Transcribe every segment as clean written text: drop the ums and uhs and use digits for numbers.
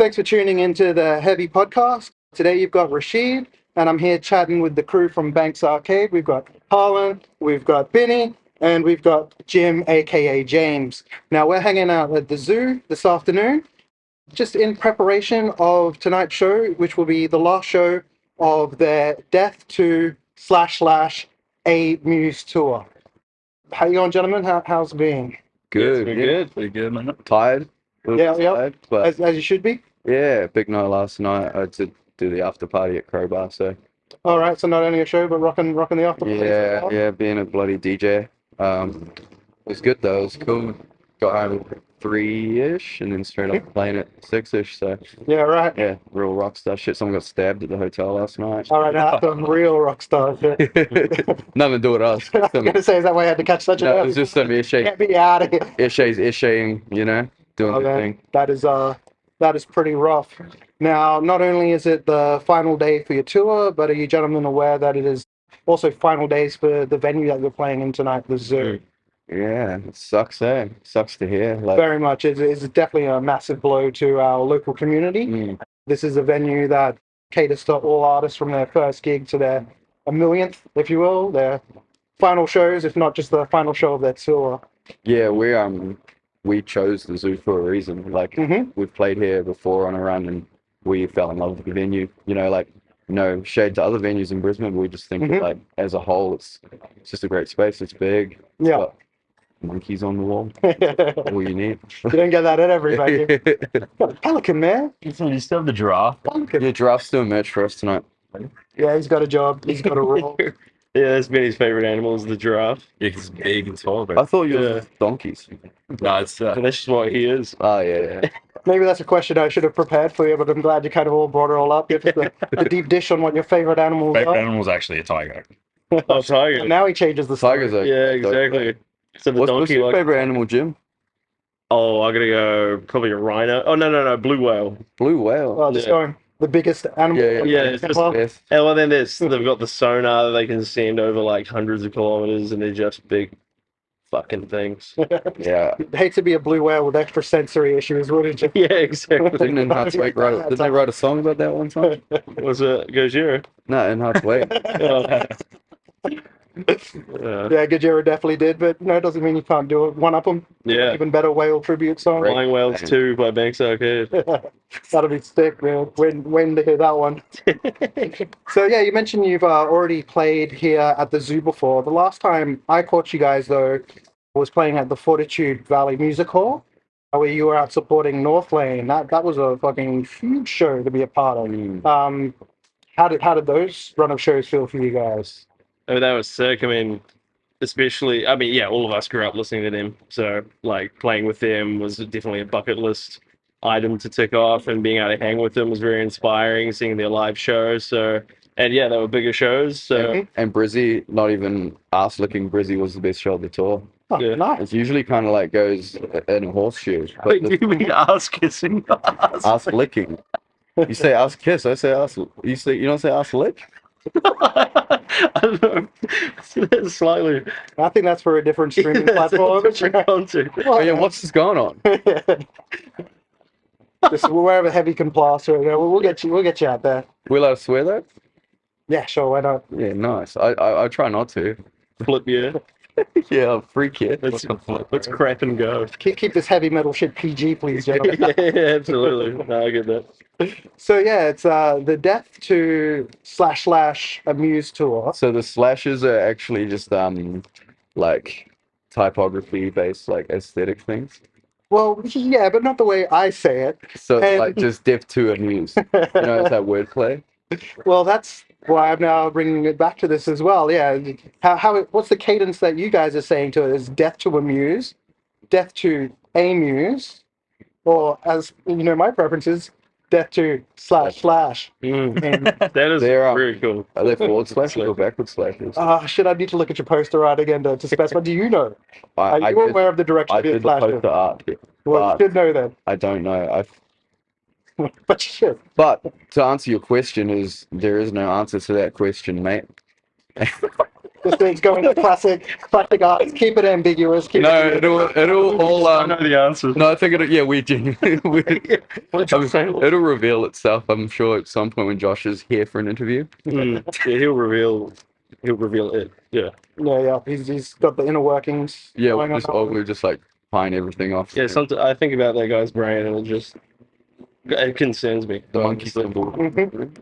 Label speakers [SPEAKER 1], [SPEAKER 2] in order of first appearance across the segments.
[SPEAKER 1] Thanks for tuning into the Heavy Podcast. Today you've got Rashid, and I'm here chatting with the crew from Banks Arcade. We've got Harlan, we've got Benny, and we've got Jim, aka James. Now we're hanging out at the zoo this afternoon, just in preparation of tonight's show, which will be the last show of their Death to / A Muse Tour. How you going, gentlemen? How's it been?
[SPEAKER 2] Good,
[SPEAKER 3] Pretty good. Pretty good, man.
[SPEAKER 2] Tired.
[SPEAKER 1] Yeah,
[SPEAKER 2] Tired, but
[SPEAKER 1] as you should be.
[SPEAKER 2] yeah, big night last night. I had to do the after party at Crowbar, so
[SPEAKER 1] All right, so not only a show, but rocking the after party.
[SPEAKER 2] yeah, being a bloody DJ. It was good though. It was cool. Got home 3-ish and then straight up playing at 6-ish. So
[SPEAKER 1] Yeah, right.
[SPEAKER 2] yeah, real rock star shit. Someone got stabbed at the hotel last night.
[SPEAKER 1] All right, now that's some real rock star shit.
[SPEAKER 2] Nothing to do with us.
[SPEAKER 1] I was gonna say, is that why I had to catch such
[SPEAKER 2] No,
[SPEAKER 1] a?
[SPEAKER 2] it was just some Ishay,
[SPEAKER 1] Get me out of here.
[SPEAKER 2] Ishaying, doing the
[SPEAKER 1] Okay,
[SPEAKER 2] thing.
[SPEAKER 1] that is pretty rough. Now, not only is it the final day for your tour, but are you gentlemen aware that it is also final days for the venue that you're playing in tonight, the Zoo?
[SPEAKER 2] Yeah, it sucks, eh? Sucks to hear. Like,
[SPEAKER 1] Very much. It's definitely a massive blow to our local community. This is a venue that caters to all artists from their first gig to their a millionth, if you will, their final shows, if not just the final show of their tour.
[SPEAKER 2] yeah, we chose the zoo for a reason. Like we've played here before on a run, and we fell in love with the venue. No shade to other venues in Brisbane, but we just think that, like, as a whole, it's just a great space. It's big. It's
[SPEAKER 1] Yeah.
[SPEAKER 2] got monkeys on the wall.
[SPEAKER 1] You
[SPEAKER 2] All you need.
[SPEAKER 1] don't get that at every venue. Got a pelican, man.
[SPEAKER 3] You still have the giraffe.
[SPEAKER 1] Pelican.
[SPEAKER 2] Yeah, Giraffe's doing merch for us tonight.
[SPEAKER 1] Yeah, he's got a job. He's got a role.
[SPEAKER 4] Yeah, that's Benny's favorite animal is the giraffe.
[SPEAKER 3] Yeah, 'cause it's big and tall,
[SPEAKER 2] I
[SPEAKER 3] but
[SPEAKER 2] thought you
[SPEAKER 4] Yeah.
[SPEAKER 2] were donkeys.
[SPEAKER 3] no, it's
[SPEAKER 4] And that's just what he is.
[SPEAKER 2] Oh yeah.
[SPEAKER 1] Maybe that's a question I should have prepared for you, but I'm glad you kind of all brought it all up. Give us the deep dish on what your favorite animals
[SPEAKER 3] favorite
[SPEAKER 1] are.
[SPEAKER 3] animal is actually a tiger.
[SPEAKER 4] Oh, tiger.
[SPEAKER 1] And now he changes the story.
[SPEAKER 2] Tigers are.
[SPEAKER 4] Yeah, exactly. So the
[SPEAKER 2] What's
[SPEAKER 4] donkey,
[SPEAKER 2] your
[SPEAKER 4] like,
[SPEAKER 2] favorite animal, Jim?
[SPEAKER 4] oh, I'm gonna go probably a rhino. Oh, no, blue whale.
[SPEAKER 2] Blue whale.
[SPEAKER 1] Well, just
[SPEAKER 4] Yeah.
[SPEAKER 1] going the biggest animal.
[SPEAKER 4] Yeah, it's just-
[SPEAKER 2] Yes.
[SPEAKER 4] And well, then they've got the sonar that they can send over like hundreds of kilometers, and they're just big fucking things.
[SPEAKER 2] Yeah.
[SPEAKER 1] Hate to be a blue whale with extra sensory issues, wouldn't you?
[SPEAKER 4] Yeah, exactly.
[SPEAKER 2] Didn't In Heart's Wake didn't they write a song about that one time?
[SPEAKER 4] Was it Gojira?
[SPEAKER 2] No, In Heart's Wake.
[SPEAKER 4] Oh.
[SPEAKER 1] Yeah, Gajira definitely did, but no, it doesn't mean you can't do it. One up them.
[SPEAKER 4] Yeah.
[SPEAKER 1] Even better whale tribute song.
[SPEAKER 4] Flying Whales 2 by Banks Arcade.
[SPEAKER 1] That'll be sick, man. When to hear that one. So yeah, you mentioned you've already played here at the zoo before. The last time I caught you guys though was playing at the Fortitude Valley Music Hall, where you were out supporting North Lane. That was a fucking huge show to be a part of. How did those run of shows feel for you guys?
[SPEAKER 4] Oh, that was sick. I mean, yeah, all of us grew up listening to them. So, like, playing with them was definitely a bucket list item to tick off, and being able to hang with them was very inspiring, seeing their live shows. So, and yeah, they were bigger shows. So,
[SPEAKER 2] And Brizzy, not even ass licking Brizzy, was the best show of the tour.
[SPEAKER 1] Oh,
[SPEAKER 4] Yeah.
[SPEAKER 1] nice.
[SPEAKER 2] It's usually kind of like goes in a horseshoe. But
[SPEAKER 4] wait, do you mean ass kissing?
[SPEAKER 2] ass licking. You say ass kiss, I say ass. You don't say ass lick?
[SPEAKER 4] I don't know. Slightly
[SPEAKER 1] I think that's for a different streaming platform.
[SPEAKER 4] different content.
[SPEAKER 2] Oh yeah, what's this going on?
[SPEAKER 1] Just wherever Heavy can plaster it. We'll get you out there.
[SPEAKER 2] We allowed to swear though?
[SPEAKER 1] Yeah, sure, why not?
[SPEAKER 2] Yeah, nice. I try not to.
[SPEAKER 4] Flip, yeah.
[SPEAKER 2] Yeah, freak it.
[SPEAKER 4] Let's crap and go.
[SPEAKER 1] Keep this heavy metal shit PG, please, gentlemen.
[SPEAKER 4] Yeah, absolutely. No, I get that.
[SPEAKER 1] So yeah, it's the Death to / A Muse Tour.
[SPEAKER 2] So the slashes are actually just like typography based, like aesthetic things.
[SPEAKER 1] Well, yeah, but not the way I say it.
[SPEAKER 2] So it's
[SPEAKER 1] And-
[SPEAKER 2] like just Death to a Muse. It's that wordplay.
[SPEAKER 1] Well, that's why I'm now bringing it back to this as well. Yeah, what's the cadence that you guys are saying to it? Is Death to a Muse, Death to a Muse, or as you know, my preference is Death to / And
[SPEAKER 4] That is
[SPEAKER 2] They're,
[SPEAKER 4] very cool.
[SPEAKER 2] Are they forward slashes or backward slashes?
[SPEAKER 1] shit, I need to look at your poster art again to specify. Do you know? Are
[SPEAKER 2] I
[SPEAKER 1] you
[SPEAKER 2] did,
[SPEAKER 1] aware of the direction
[SPEAKER 2] I
[SPEAKER 1] of your
[SPEAKER 2] did the
[SPEAKER 1] flashes?
[SPEAKER 2] poster art.
[SPEAKER 1] Well, you should know then.
[SPEAKER 2] I don't know.
[SPEAKER 1] But shit.
[SPEAKER 2] But to answer your question, there is no answer to that question, mate.
[SPEAKER 1] Just going to classic arts. Keep it ambiguous. Keep
[SPEAKER 2] No,
[SPEAKER 1] it
[SPEAKER 2] it'll all
[SPEAKER 3] I know the answer.
[SPEAKER 2] No, I think we genuinely.
[SPEAKER 4] What did you say?
[SPEAKER 2] It'll reveal itself, I'm sure, at some point when Josh is here for an interview.
[SPEAKER 4] Yeah, he'll reveal it. Yeah.
[SPEAKER 1] Yeah. He's got the inner workings.
[SPEAKER 2] Yeah,
[SPEAKER 1] going
[SPEAKER 2] we'll just like pine everything off.
[SPEAKER 4] Yeah, I think about that guy's brain and it concerns me.
[SPEAKER 2] The monkey symbol.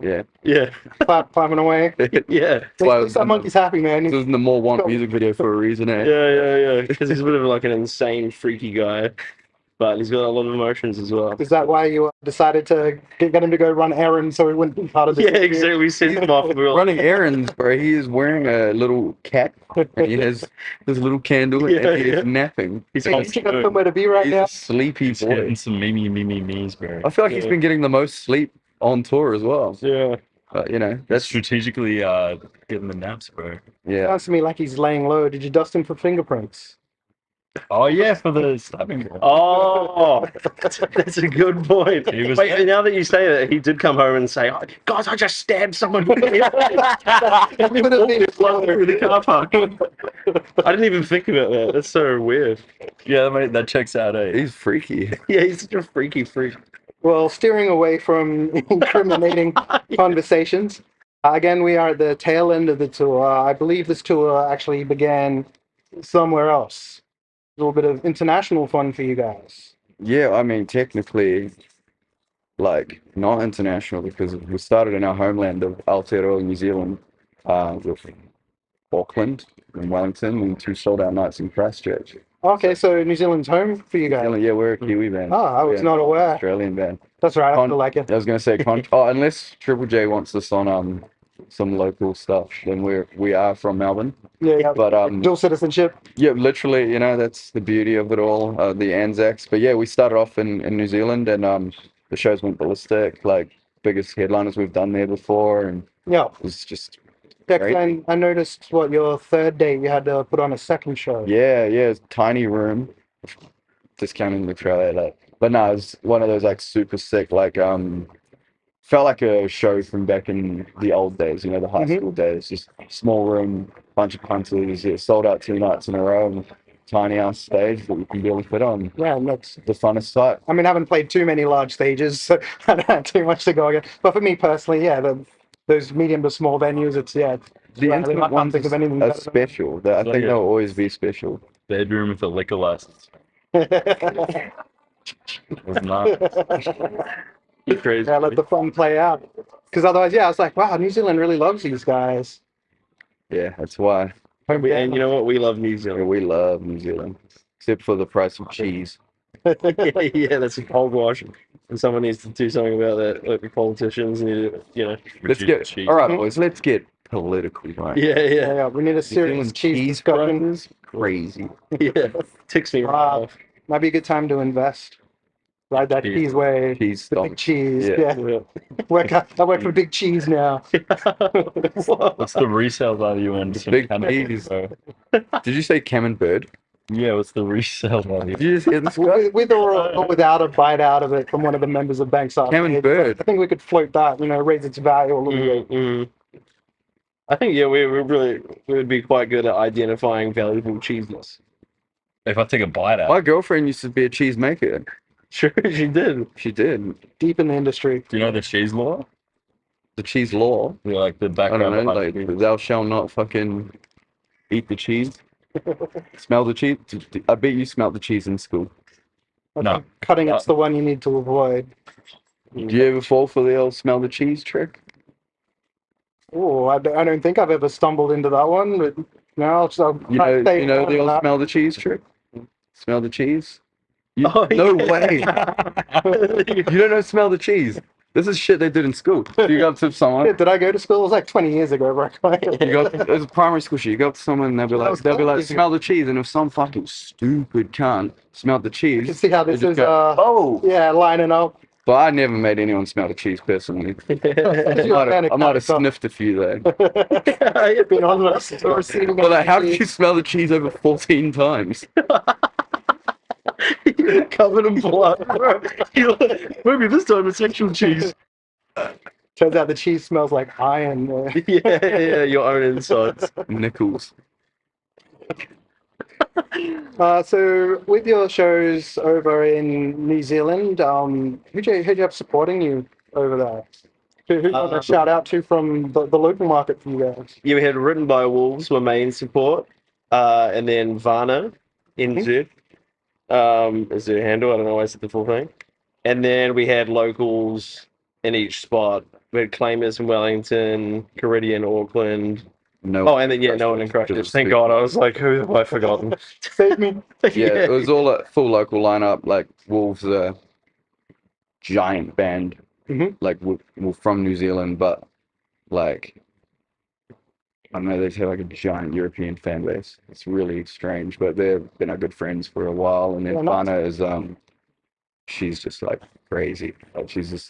[SPEAKER 2] Yeah.
[SPEAKER 4] Yeah.
[SPEAKER 1] Climbing away.
[SPEAKER 4] Yeah.
[SPEAKER 1] At least that monkey's happy, man.
[SPEAKER 2] This is the More Want music video for a reason, eh?
[SPEAKER 4] Yeah. Because he's a bit of like an insane, freaky guy, but he's got a lot of emotions as well.
[SPEAKER 1] Is that why you decided to get him to go run errands so he wouldn't be part of the
[SPEAKER 4] Yeah, exactly. We sent him off. We were like,
[SPEAKER 2] Running errands, bro. He is wearing a little cap, and he has his little candle, and he is napping.
[SPEAKER 4] He's
[SPEAKER 1] Hey, you got somewhere to be right
[SPEAKER 2] He's
[SPEAKER 1] now?
[SPEAKER 2] a sleepy
[SPEAKER 3] He's
[SPEAKER 2] boy.
[SPEAKER 3] getting some memes, bro.
[SPEAKER 2] I feel like he's been getting the most sleep on tour as well.
[SPEAKER 4] yeah.
[SPEAKER 2] But
[SPEAKER 3] That's
[SPEAKER 2] that's
[SPEAKER 3] strategically getting the naps, bro.
[SPEAKER 2] yeah.
[SPEAKER 1] Sounds to me like he's laying low. Did you dust him for fingerprints?
[SPEAKER 3] Oh yeah, for the stabbing. Bro.
[SPEAKER 4] Oh, that's a good point.
[SPEAKER 3] He was-
[SPEAKER 4] Wait, now that you say that, he did come home and say, "Oh, guys, I just stabbed someone."
[SPEAKER 1] That would have been
[SPEAKER 4] Through the car park. I didn't even think about that. That's so weird.
[SPEAKER 3] Yeah, mate, that checks out, eh?
[SPEAKER 2] He's freaky.
[SPEAKER 4] Yeah, he's such a freaky freak.
[SPEAKER 1] Well, steering away from incriminating conversations. Again, we are at the tail end of the tour. I believe this tour actually began somewhere else. A little bit of international fun for you guys.
[SPEAKER 2] Yeah, I mean, technically, like, not international because we started in our homeland of Aotearoa, New Zealand, with Auckland and Wellington and 2 sold-out nights in Christchurch.
[SPEAKER 1] Okay, so New Zealand's home for you guys.
[SPEAKER 2] Yeah, we're a Kiwi band.
[SPEAKER 1] Oh, I was
[SPEAKER 2] Yeah,
[SPEAKER 1] not aware.
[SPEAKER 2] Australian band.
[SPEAKER 1] That's right, I
[SPEAKER 2] Con-
[SPEAKER 1] feel like it.
[SPEAKER 2] I was gonna say, unless Triple J wants us on some local stuff, then we are from Melbourne.
[SPEAKER 1] Yeah.
[SPEAKER 2] But
[SPEAKER 1] Dual citizenship.
[SPEAKER 2] yeah, literally, that's the beauty of it all, the Anzacs. But yeah, we started off in New Zealand, and the shows went ballistic, like biggest headliners we've done there before, and
[SPEAKER 1] Yeah.
[SPEAKER 2] it was just
[SPEAKER 1] Declan, I noticed your third date you had to put on a second show.
[SPEAKER 2] yeah, it's tiny room, discounting the trailer, but no, it's one of those like super sick, like felt like a show from back in the old days, the high school days. Just small room, bunch of punters, sold out 2 nights in a row, and tiny ass stage that we can barely fit on.
[SPEAKER 1] Yeah, and that's.
[SPEAKER 2] The funnest sight.
[SPEAKER 1] I mean, I haven't played too many large stages, so I don't have too much to go against. But for me personally, yeah, those medium to small venues, it's
[SPEAKER 2] The
[SPEAKER 1] I
[SPEAKER 2] intimate
[SPEAKER 1] can't
[SPEAKER 2] ones
[SPEAKER 1] think of anything
[SPEAKER 2] are
[SPEAKER 1] better than
[SPEAKER 2] special. I think they'll always be special.
[SPEAKER 3] Bedroom with a liquor license.
[SPEAKER 1] that.
[SPEAKER 3] Was not.
[SPEAKER 4] You're crazy.
[SPEAKER 1] Yeah, let the fun play out. Because otherwise, yeah, I was like, wow, New Zealand really loves these guys.
[SPEAKER 2] Yeah, that's why.
[SPEAKER 1] Home
[SPEAKER 4] And
[SPEAKER 1] down.
[SPEAKER 4] you know what? We love New
[SPEAKER 2] Yeah,
[SPEAKER 4] Zealand.
[SPEAKER 2] we love New Zealand, except for the price of cheese.
[SPEAKER 4] Yeah, that's a hogwash. And someone needs to do something about that. Like the politicians need to,
[SPEAKER 2] Let's get all right, boys. Let's get political, right?
[SPEAKER 1] Yeah, we need a
[SPEAKER 2] New
[SPEAKER 1] serious
[SPEAKER 2] Zealand
[SPEAKER 1] cheese discussion.
[SPEAKER 2] prices, crazy.
[SPEAKER 4] Yeah. Ticks me right
[SPEAKER 1] Wow.
[SPEAKER 4] off.
[SPEAKER 1] Might be a good time to invest. Ride that
[SPEAKER 3] Cheese.
[SPEAKER 1] cheese wave.
[SPEAKER 2] Cheese
[SPEAKER 1] The
[SPEAKER 2] stock.
[SPEAKER 1] big cheese.
[SPEAKER 2] Yeah.
[SPEAKER 1] Yeah. I work for Big Cheese now.
[SPEAKER 4] Whoa.
[SPEAKER 3] What's the resale value in some
[SPEAKER 2] Big
[SPEAKER 3] cannabis,
[SPEAKER 2] cheese.
[SPEAKER 3] bro?
[SPEAKER 2] Did you say Camembert?
[SPEAKER 3] Yeah, what's the resale value?
[SPEAKER 2] Did you just hear this guy?
[SPEAKER 1] With or without a bite out of it from one of the members of Banks Arcade.
[SPEAKER 2] Camembert.
[SPEAKER 1] I think we could float that, raise its value a little bit.
[SPEAKER 4] Mm-hmm. I think we would be quite good at identifying valuable cheeses.
[SPEAKER 3] If I take a bite out,
[SPEAKER 2] My girlfriend used to be a cheese maker.
[SPEAKER 4] Sure, she did.
[SPEAKER 2] She did.
[SPEAKER 1] Deep in the industry.
[SPEAKER 3] do you know the cheese law?
[SPEAKER 2] The cheese law.
[SPEAKER 3] Yeah, like the
[SPEAKER 2] I
[SPEAKER 3] background.
[SPEAKER 2] don't know,
[SPEAKER 3] behind
[SPEAKER 2] like
[SPEAKER 3] it.
[SPEAKER 2] thou shalt not fucking eat the cheese. Smell the cheese. I bet you smelled the cheese in school.
[SPEAKER 1] I
[SPEAKER 3] No.
[SPEAKER 1] think cutting it's the one you need to avoid.
[SPEAKER 2] Do you ever fall for the old smell the cheese trick?
[SPEAKER 1] Oh, I don't think I've ever stumbled into that one, but no, I'll
[SPEAKER 2] You
[SPEAKER 1] try
[SPEAKER 2] know,
[SPEAKER 1] to stay
[SPEAKER 2] you know
[SPEAKER 1] away
[SPEAKER 2] the
[SPEAKER 1] from
[SPEAKER 2] old
[SPEAKER 1] that.
[SPEAKER 2] smell the cheese trick? Smell the cheese?
[SPEAKER 4] Oh,
[SPEAKER 2] No
[SPEAKER 4] yeah.
[SPEAKER 2] way. You don't know smell the cheese. This is shit they did in school. So you go up to
[SPEAKER 1] Yeah,
[SPEAKER 2] someone,
[SPEAKER 1] did I go to school? It was like 20 years ago, bro.
[SPEAKER 2] you go it was a primary school shit, you go up to someone and they'll be
[SPEAKER 1] was
[SPEAKER 2] like,
[SPEAKER 1] college.
[SPEAKER 2] smell the cheese, and if some fucking stupid cunt smelled the
[SPEAKER 1] You can
[SPEAKER 2] cheese,
[SPEAKER 1] see how
[SPEAKER 2] they
[SPEAKER 1] this
[SPEAKER 2] just
[SPEAKER 1] is,
[SPEAKER 2] go, oh!
[SPEAKER 1] yeah, lining up.
[SPEAKER 2] But I never made anyone smell the cheese personally. I
[SPEAKER 1] You're
[SPEAKER 2] might
[SPEAKER 1] organic,
[SPEAKER 2] have
[SPEAKER 1] so-
[SPEAKER 2] sniffed a few there.
[SPEAKER 1] Been on the receiving
[SPEAKER 2] But
[SPEAKER 1] end
[SPEAKER 2] like,
[SPEAKER 1] of
[SPEAKER 2] how
[SPEAKER 1] the
[SPEAKER 2] did you
[SPEAKER 1] cheese.
[SPEAKER 2] smell the cheese over 14 times?
[SPEAKER 4] You're covered in blood, bro. Maybe this time it's actual cheese.
[SPEAKER 1] Turns out the cheese smells like iron.
[SPEAKER 4] Yeah, your own insides.
[SPEAKER 2] Nickels.
[SPEAKER 1] So with your shows over in New Zealand, who'd you have supporting you over there? Who you want to shout out to from the local market for you guys?
[SPEAKER 4] Yeah, we had Written by Wolves were main support, and then Varna, NZ, is their handle. I don't know why I said the full thing. And then we had locals in each spot. We had Claimers in Wellington, Caridian, Auckland.
[SPEAKER 2] No.
[SPEAKER 4] Oh, and then no one in Christchurch. Thank God. I was like, who have I forgotten?
[SPEAKER 1] Save me.
[SPEAKER 2] Yeah, it was all a full local lineup. Like Wolves, a giant band.
[SPEAKER 1] Mhm.
[SPEAKER 2] Like we're from New Zealand, but like I don't know, they have like a giant European fan base. It's really strange, but they've been our good friends for a while. And then
[SPEAKER 1] Yeah, nice.
[SPEAKER 2] Fana is she's just like crazy. Like she's this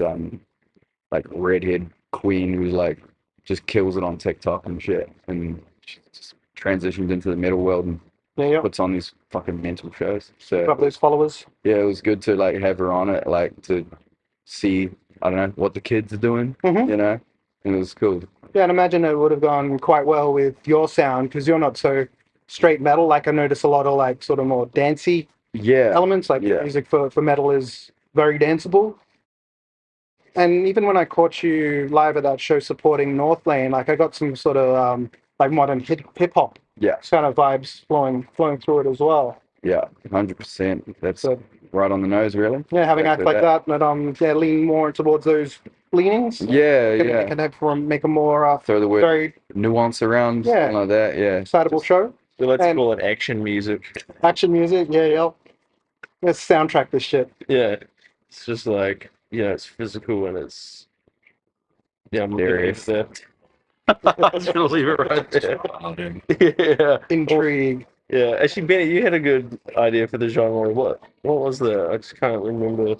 [SPEAKER 2] like redhead queen who's like just kills it on TikTok and shit, and she just transitions into the metal world and
[SPEAKER 1] Yeah.
[SPEAKER 2] puts on these fucking mental shows. So
[SPEAKER 1] Got those followers.
[SPEAKER 2] yeah, it was good to like have her on it, like to see, I don't know, what the kids are doing,
[SPEAKER 1] Mhm.
[SPEAKER 2] you know, and it was cool.
[SPEAKER 1] Yeah, and imagine it would have gone quite well with your sound because you're not so straight metal. Like I notice a lot of like sort of more dancey
[SPEAKER 2] Yeah,
[SPEAKER 1] elements. Like
[SPEAKER 2] yeah.
[SPEAKER 1] music for metal is very danceable. And even when I caught you live at that show supporting North Lane, like I got some sort of like modern hip hop
[SPEAKER 2] Yeah,
[SPEAKER 1] kind of vibes flowing through it as well.
[SPEAKER 2] yeah, 100%. That's
[SPEAKER 1] So
[SPEAKER 2] right on the nose, really.
[SPEAKER 1] yeah, having acts
[SPEAKER 2] Exactly
[SPEAKER 1] like that, but yeah, lean more towards those leanings.
[SPEAKER 2] Yeah,
[SPEAKER 1] Can
[SPEAKER 2] yeah.
[SPEAKER 1] make a more
[SPEAKER 2] Throw the word
[SPEAKER 1] very
[SPEAKER 2] nuance around,
[SPEAKER 1] Yeah.
[SPEAKER 2] something like that. Yeah,
[SPEAKER 1] excitable show.
[SPEAKER 4] We like to
[SPEAKER 1] And-
[SPEAKER 4] call it action music.
[SPEAKER 1] Action music, yeah. Let's soundtrack this shit.
[SPEAKER 4] Yeah. It's just like, it's physical and it's. Yeah, I'm looking at that. I was gonna leave it right there. Yeah.
[SPEAKER 1] Intrigue.
[SPEAKER 4] Yeah. Actually, Benny, you had a good idea for the genre. What was that? I just can't remember.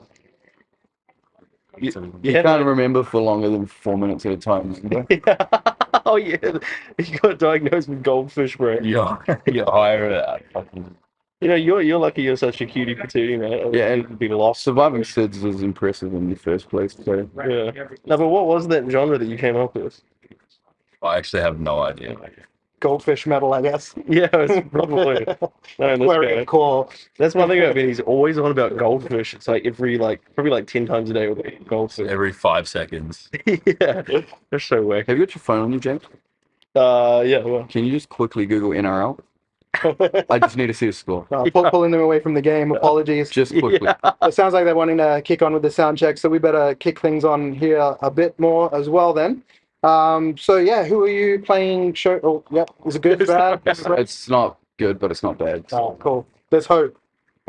[SPEAKER 4] You
[SPEAKER 2] You
[SPEAKER 4] had
[SPEAKER 2] can't remember for longer than 4 minutes at a time. Remember?
[SPEAKER 4] Oh yeah, you got diagnosed with goldfish brain.
[SPEAKER 3] Yeah, you hire a fucking.
[SPEAKER 4] You're lucky you're such a cutie patootie, mate.
[SPEAKER 2] Yeah, and
[SPEAKER 4] You'd be lost.
[SPEAKER 2] Surviving SIDS was impressive in the first place. So.
[SPEAKER 4] Yeah. No, but what was that genre that you came up with?
[SPEAKER 3] I actually have no idea.
[SPEAKER 1] Goldfish metal, I guess.
[SPEAKER 4] Yeah, it's probably. No,
[SPEAKER 1] Where
[SPEAKER 4] this guy.
[SPEAKER 1] it core.
[SPEAKER 4] That's one thing about Ben. He's always on about goldfish. It's like probably like 10 times a day with goldfish.
[SPEAKER 3] Every 5 seconds.
[SPEAKER 4] Yeah, they're so wacky.
[SPEAKER 2] Have you got your phone on you, James?
[SPEAKER 4] Yeah. Well,
[SPEAKER 2] Can you just quickly Google NRL? I just need to see the score.
[SPEAKER 1] Pulling them away from the game. Apologies.
[SPEAKER 2] Just quickly.
[SPEAKER 4] yeah.
[SPEAKER 1] It sounds like they're wanting to kick on with the sound check, so we better kick things on here a bit more as well then. So yeah, who are you playing show? Oh, yep. Is it good? Bad?
[SPEAKER 2] It's not good, but it's not bad. It's
[SPEAKER 1] Oh, cool. There's hope.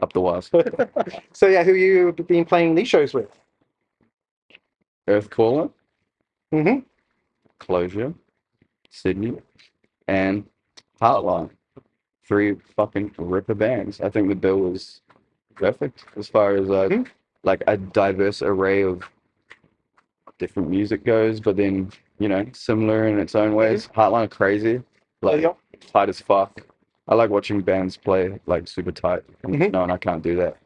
[SPEAKER 2] up the wires.
[SPEAKER 1] So yeah, who you been playing these shows with?
[SPEAKER 2] Earthcaller,
[SPEAKER 1] Mm-hmm.
[SPEAKER 2] Closure, Sydney, and Heartline. 3 fucking ripper bands. I think the bill was perfect as far as like a diverse array of different music goes, but then similar in its own ways. Heartline are crazy, like
[SPEAKER 1] Yep.
[SPEAKER 2] tight as fuck. I like watching bands play like super tight, and knowing I can't do that.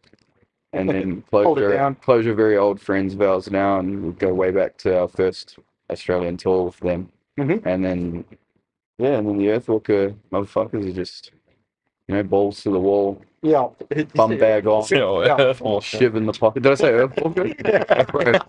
[SPEAKER 2] And then
[SPEAKER 1] Hold it down.
[SPEAKER 2] Closure, very old friends of ours now, and we go way back to our first Australian tour with them.
[SPEAKER 1] Mhm.
[SPEAKER 2] And then and then the Earthwalker motherfuckers are just balls to the wall,
[SPEAKER 1] Yeah.
[SPEAKER 2] bum bag off,
[SPEAKER 3] Yeah.
[SPEAKER 2] shiv in the pocket. Did I say Earthwalker?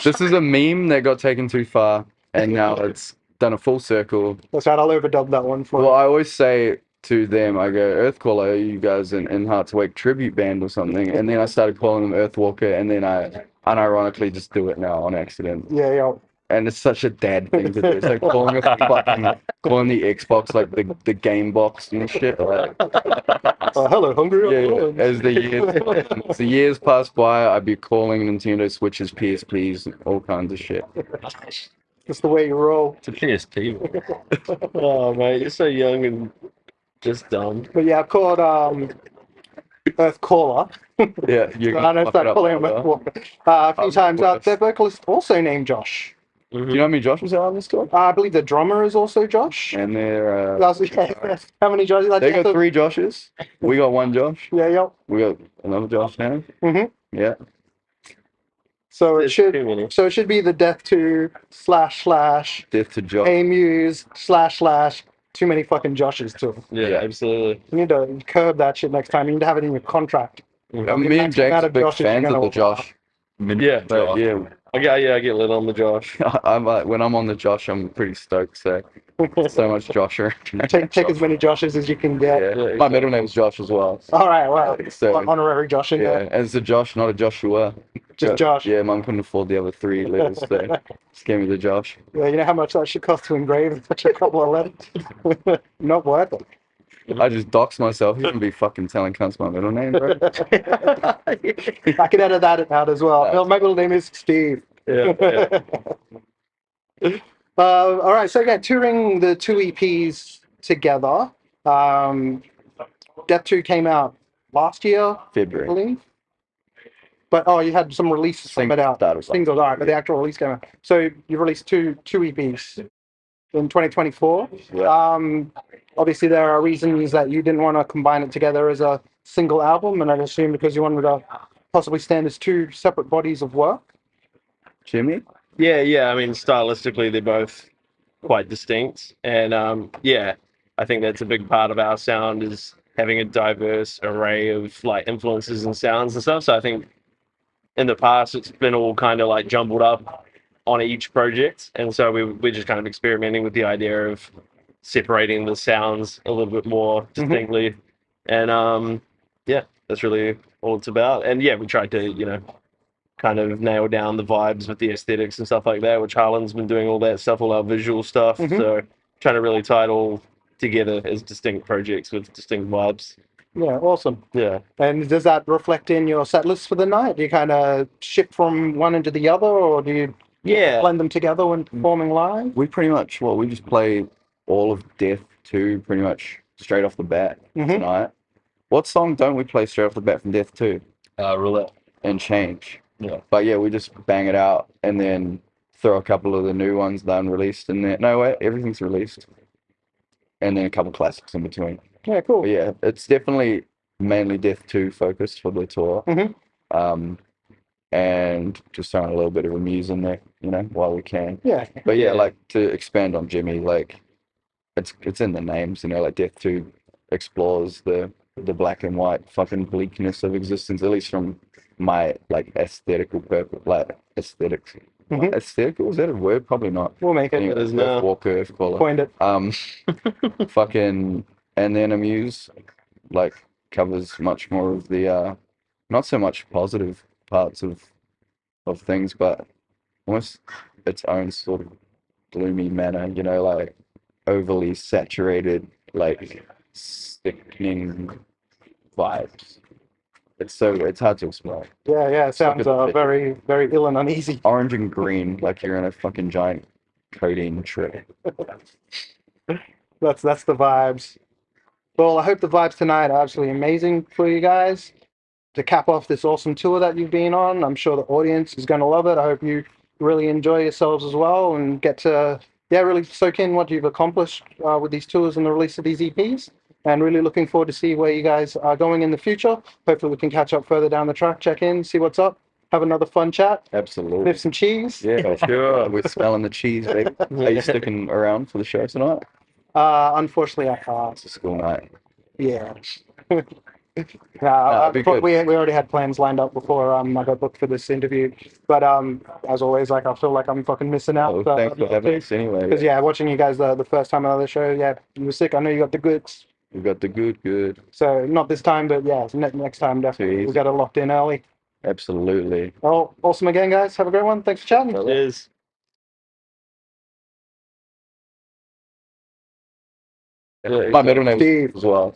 [SPEAKER 2] This is a meme that got taken too far, and now it's done a full circle.
[SPEAKER 1] That's right. I'll overdub that one for
[SPEAKER 2] Well,
[SPEAKER 1] you.
[SPEAKER 2] I always say to them, I go, Earthcaller, are you guys an Hearts Awake tribute band or something? And then I started calling them Earthwalker, and then I unironically just do it now on accident.
[SPEAKER 1] Yeah.
[SPEAKER 2] And it's such a dad thing to do. It's like calling the Xbox like the game box and shit. Like,
[SPEAKER 1] Hello, hungry.
[SPEAKER 2] yeah, as the years pass by, I'd be calling Nintendo Switches, PSPs, and all kinds of shit.
[SPEAKER 1] Just the way you roll.
[SPEAKER 3] It's a PSP.
[SPEAKER 4] Oh mate, you're so young and just dumb.
[SPEAKER 1] But yeah, I've called Earthcaller.
[SPEAKER 2] Yeah, you're
[SPEAKER 1] I know, start calling him Earthwalker a few times. Their vocalist also named Josh.
[SPEAKER 2] Do you know how many Joshes are on this tour?
[SPEAKER 1] I believe the drummer is also Josh.
[SPEAKER 2] And they're
[SPEAKER 1] How many Joshes?
[SPEAKER 2] they got 3 Joshes. We got 1 Josh.
[SPEAKER 1] Yeah.
[SPEAKER 2] We got another Josh now.
[SPEAKER 1] Mhm.
[SPEAKER 2] Yeah.
[SPEAKER 1] So it
[SPEAKER 4] There's
[SPEAKER 1] should
[SPEAKER 4] too many.
[SPEAKER 1] so it should be the Death to /
[SPEAKER 2] Death to Josh.
[SPEAKER 1] A Muse / too many fucking Joshes too.
[SPEAKER 4] Yeah,
[SPEAKER 2] Yeah.
[SPEAKER 4] absolutely.
[SPEAKER 1] You need to curb that shit next time. You need to have it in your contract.
[SPEAKER 2] Me
[SPEAKER 1] The
[SPEAKER 2] and
[SPEAKER 1] amount
[SPEAKER 2] James are
[SPEAKER 1] of
[SPEAKER 2] big
[SPEAKER 1] Joshes you're
[SPEAKER 2] fans of
[SPEAKER 1] gonna
[SPEAKER 2] the Josh.
[SPEAKER 4] Yeah.
[SPEAKER 2] But yeah,
[SPEAKER 4] I get lit on the Josh.
[SPEAKER 2] I'm when I'm on the Josh, I'm pretty stoked. So much Josher.
[SPEAKER 1] take as many Joshes as you can get.
[SPEAKER 2] Yeah.
[SPEAKER 4] Yeah,
[SPEAKER 2] My
[SPEAKER 4] exactly.
[SPEAKER 2] middle name's Josh as well.
[SPEAKER 1] All right, well,
[SPEAKER 2] So
[SPEAKER 1] honorary Josh in
[SPEAKER 2] yeah,
[SPEAKER 1] there.
[SPEAKER 2] and it's a Josh, not a Joshua.
[SPEAKER 1] Just Josh.
[SPEAKER 2] Yeah, Mum couldn't afford the other 3 letters, so just gave me the Josh.
[SPEAKER 1] Yeah, you know how much that should cost to engrave such a couple of letters? Not worth it.
[SPEAKER 2] I just doxed myself. You shouldn't be fucking telling cunts my middle name, bro.
[SPEAKER 1] I can edit that out as well.
[SPEAKER 2] Nice.
[SPEAKER 1] My middle name is Steve.
[SPEAKER 4] Yeah.
[SPEAKER 1] All right, so yeah, touring the 2 EPs together. Death 2 came out last year, I
[SPEAKER 2] February.
[SPEAKER 1] believe. But you had some releases from it out.
[SPEAKER 2] Started
[SPEAKER 1] Singles, all right, but the actual release came out. So you released two EPs in 2024.
[SPEAKER 2] Yeah.
[SPEAKER 1] Obviously, there are reasons that you didn't want to combine it together as a single album, and I'd assume because you wanted to possibly stand as 2 separate bodies of work.
[SPEAKER 2] Jimmy?
[SPEAKER 4] Yeah. I mean, stylistically, they're both quite distinct, and yeah, I think that's a big part of our sound is having a diverse array of like influences and sounds and stuff. So I think in the past it's been all kind of like jumbled up on each project, and so we're just kind of experimenting with the idea of separating the sounds a little bit more distinctly, and yeah, that's really all it's about. And yeah, we tried to kind of nail down the vibes with the aesthetics and stuff like that, which Harlan's been doing all that stuff, all our visual stuff. So trying to really tie it all together as distinct projects with distinct vibes.
[SPEAKER 1] Yeah, awesome.
[SPEAKER 4] Yeah.
[SPEAKER 1] And does that reflect in your set list for the night? Do you kind of shift from one into the other, or do you blend them together when performing live?
[SPEAKER 2] We pretty much, we just play all of Death 2 pretty much straight off the bat tonight. What song don't we play straight off the bat from Death 2?
[SPEAKER 3] Roulette.
[SPEAKER 2] And Change.
[SPEAKER 3] Yeah.
[SPEAKER 2] But yeah, we just bang it out and then throw a couple of the new ones that are unreleased in there. No, wait, everything's released. And then a couple classics in between.
[SPEAKER 1] Yeah, cool.
[SPEAKER 2] But yeah, it's definitely mainly Death 2 focused for the tour. And just throwing a little bit of a Muse in there, while we can.
[SPEAKER 1] Yeah.
[SPEAKER 2] But yeah, like to expand on Jimmy, like it's in the names, like Death 2 explores the black and white fucking bleakness of existence, at least from my like aesthetical purpose, like aesthetics. Aesthetical, is that a word? Probably not.
[SPEAKER 1] We'll make it.
[SPEAKER 2] Anyway, Earth Walker, Earth Caller.
[SPEAKER 1] Coined it.
[SPEAKER 2] Fucking, and then A Muse like covers much more of the not so much positive parts of things, but almost its own sort of gloomy manner, like overly saturated, like sickening vibes. It's hard to explain.
[SPEAKER 1] Yeah, it sounds very, very ill and uneasy.
[SPEAKER 2] Orange and green, like you're in a fucking giant codeine trip.
[SPEAKER 1] That's the vibes. Well, I hope the vibes tonight are absolutely amazing for you guys. To cap off this awesome tour that you've been on, I'm sure the audience is going to love it. I hope you really enjoy yourselves as well and get to really soak in what you've accomplished with these tours and the release of these EPs. And really looking forward to see where you guys are going in the future. Hopefully we can catch up further down the track, check in, see what's up, have another fun chat.
[SPEAKER 2] Absolutely.
[SPEAKER 1] Sniff some cheese.
[SPEAKER 2] Yeah, sure. We're smelling the cheese, baby. Are you sticking around for the show tonight?
[SPEAKER 1] Unfortunately, I can't.
[SPEAKER 2] It's a school night.
[SPEAKER 1] Yeah.
[SPEAKER 2] We
[SPEAKER 1] already had plans lined up before I got booked for this interview. But as always, like I feel like I'm fucking missing out.
[SPEAKER 2] Thanks for having us anyway.
[SPEAKER 1] Because watching you guys the first time on the show, you were sick. I know you got the goods.
[SPEAKER 2] We got the good.
[SPEAKER 1] So not this time, but next time definitely. We got it locked in early.
[SPEAKER 2] Absolutely.
[SPEAKER 1] Well, awesome again, guys. Have a great one. Thanks for chatting.
[SPEAKER 4] Cheers.
[SPEAKER 2] My middle name
[SPEAKER 1] Steve
[SPEAKER 2] as well.